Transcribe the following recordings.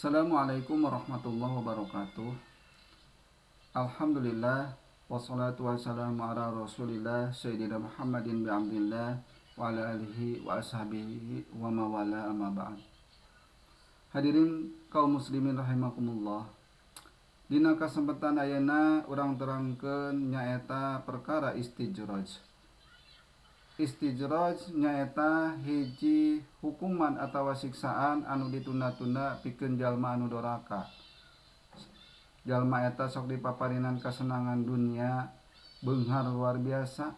Assalamualaikum warahmatullahi wabarakatuh. Alhamdulillah wassalatu wassalamu ala Rasulillah Sayyidina Muhammadin bi Abdillah wa ala alihi wa ashabihi wa mawala amma ba'd. Hadirin kaum muslimin rahimakumullah. Dina kasempatan ayeuna urang terangkeun nyaeta perkara istijraj. Istijraj nyaeta hiji hukuman atawa siksaan anu ditunda-tunda pikeun jalma anu doraka. Jalma eta sok dipaparinan kasenangan dunia beunghar luar biasa.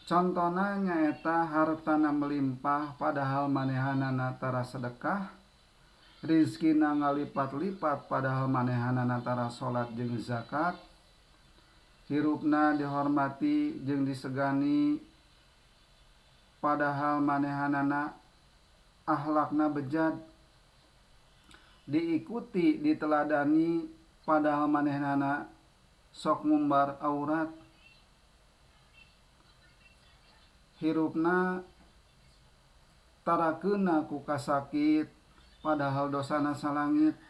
Contona nyaeta hartana melimpah padahal manehanana tara sedekah, rizkina ngalipat-lipat padahal manehanana tara salat jeung zakat, hirupna dihormati jeung disegani padahal manehanana akhlakna bejat, diikuti diteladani padahal manehanana sok ngumbar aurat, hirupna tarakeuna ku kasakit padahal dosana salangit,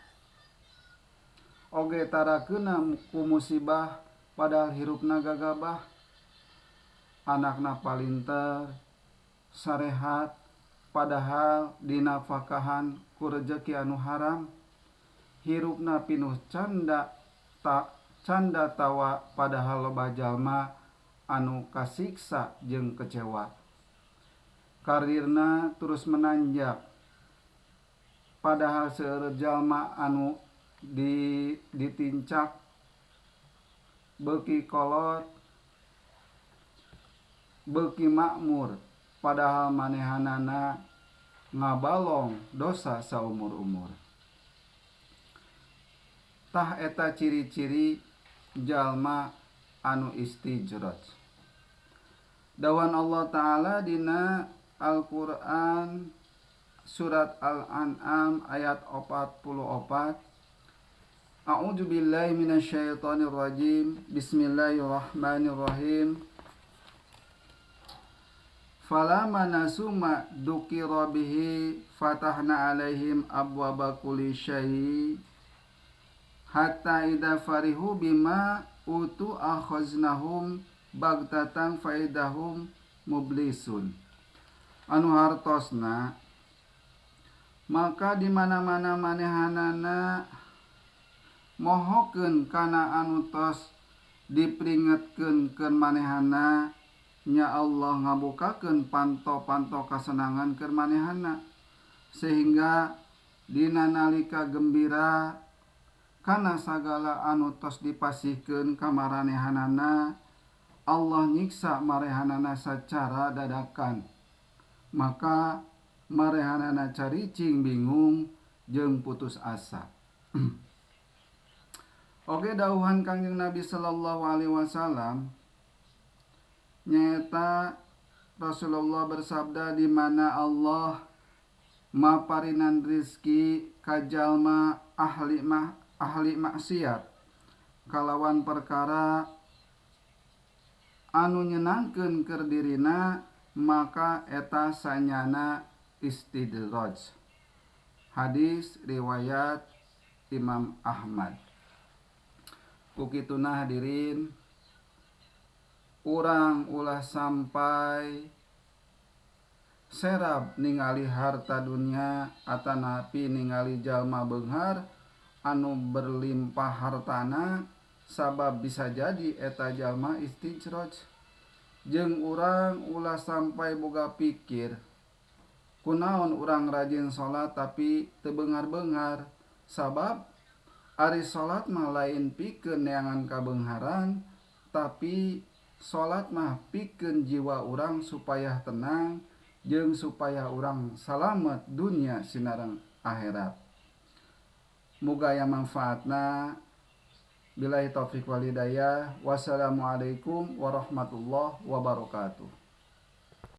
oge tarakeuna ku musibah padahal hirupna gagabah, anakna palinter sarehat padahal dinafakahan ku rejeki anu haram, hirupna pinuh canda tawa padahal loba jalma anu kasiksa jeung kecewa, karirna terus menanjak padahal seueur jalma anu ditincak beuki kolot, beuki makmur padahal manehanana ngabalong dosa saumur-umur. Tah eta ciri-ciri jalma anu istijraj. Dawan Allah Ta'ala dina Al-Quran surat Al-An'am ayat 44. A'udzu billahi minasyaitonir rajim. Bismillahirrahmanirrahim. Falamma nasu ma dzukira bihi fatahna 'alaihim abwaaba kulli syai' hatta idza farihu bima utu akhaznahum baghtatan faidahum mublisun. Anu hartosna maka di mana-mana manehanana mohokeun kana anu tos diperingetkeun keun manehana, nya Allah ngabukakeun panto-panto kasenangan keur manehana, sehingga dina nalika gembira kana sagala anu tos dipasihkeun ka maranehanana, Allah nyiksa marehanana sacara dadakan, maka marehanana caricing bingung jeung putus asa. Oke, dawuhan Kangjeng Nabi sallallahu alaihi wasallam nyaeta Rasulullah bersabda, di mana Allah maparinan rizki ka jalma ahli maksiat kalawan perkara anu nyenangkeun keur dirina, maka eta sanyana istidroj. Hadis riwayat Imam Ahmad. Kukituna hadirin, urang ulah sampai serab ningali harta dunia atanapi ningali jalma beunghar anu berlimpah hartana, sabab bisa jadi eta jalma istijraj. Jeung urang ulah sampai boga pikir kunaon urang rajin salat tapi teu beunghar-beunghar, sabab ari salat mah lain pikeun neangan kabeungharan, tapi salat mah pikeun jiwa urang supaya tenang jeung supaya urang salamet dunia sinareng akhirat. Muga aya manfaatna. Billahi taufiq wal hidayah. Wassalamualaikum warahmatullahi wabarakatuh.